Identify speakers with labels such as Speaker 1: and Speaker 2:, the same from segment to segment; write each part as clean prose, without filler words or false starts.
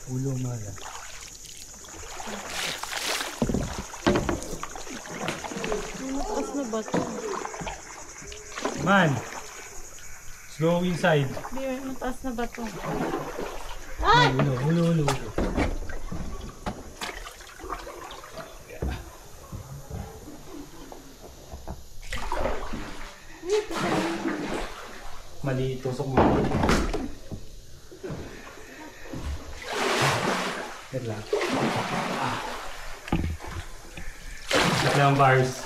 Speaker 1: Ulo mala.
Speaker 2: Mataas na ba ito?
Speaker 1: Man! Let's go inside.
Speaker 2: Hindi, mataas na ba ito?
Speaker 1: Ay! Ulo. Mali, tusok mo. Wait lang. Wait lang, bars.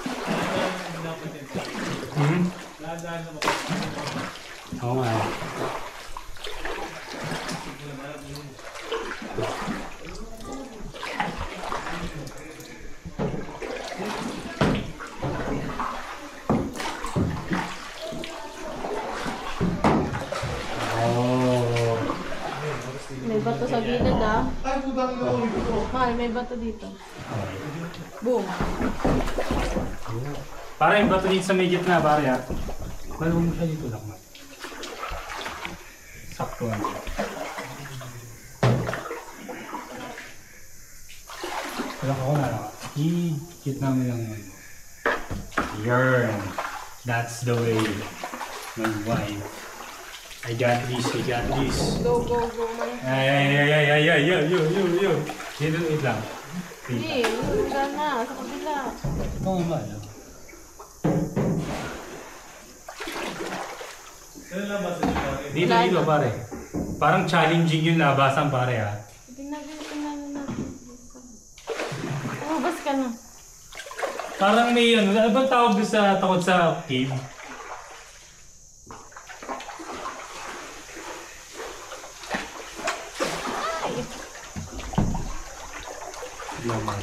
Speaker 1: Oo nga.
Speaker 2: May bato sa gilid ah. Mahal, may bato dito. Boom.
Speaker 1: Para yung bato dito sa may gitna, pare ha. Malawag mo siya dito lang, man. Sakto lang. Wala ko na lang. Gitna mo lang yun. Yarn. That's the way. My wife. I got this.
Speaker 2: Go, man.
Speaker 1: Ay, yo. Dito, wait lang.
Speaker 2: Hindi, wala na. Sa kabila.
Speaker 1: Oo naman. Dito, pare. Parang challenging yung labasan, pare ha.
Speaker 2: Tingnan natin. Lumabas ka na.
Speaker 1: Parang may ano bang tawag doon sa takot sa cave? Laman.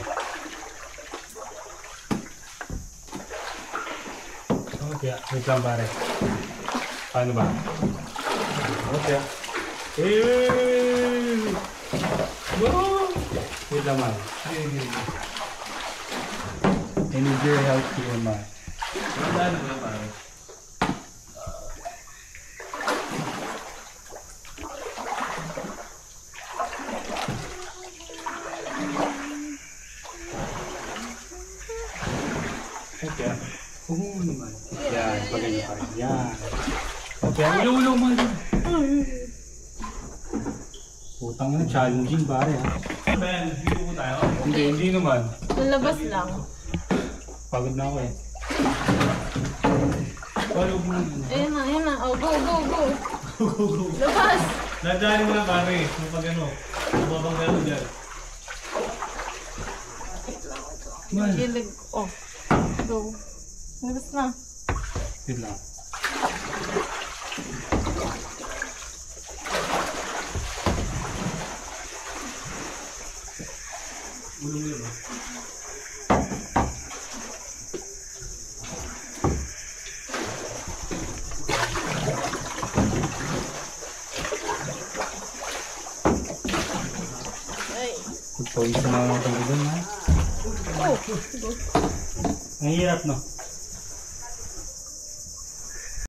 Speaker 1: Okay, wait lang pare. Paano ba? Okay. Wait lang man. I need your help here, man.
Speaker 3: Wala na pare.
Speaker 1: Okay. Oo naman. Yan, pagano pa rin. Yan. Okay, ulo man. Putang na, challenging pare ha.
Speaker 3: Ben, dito po tayo.
Speaker 1: Hindi naman.
Speaker 2: Lalabas lang.
Speaker 1: Pagod na ako eh. Follow mo na.
Speaker 2: Ayan na. Oh, go. Labas!
Speaker 3: Nadali mo lang pare. Kung pag ano, mababang meron dyan.
Speaker 1: Man.
Speaker 2: Gilid. Oh. Go. Labas na.
Speaker 1: Wait lang.
Speaker 3: Ulong yun ba?
Speaker 2: Ay.
Speaker 1: Pagpawis na mga tayo doon ha.
Speaker 2: Oh.
Speaker 1: Ang hirap no?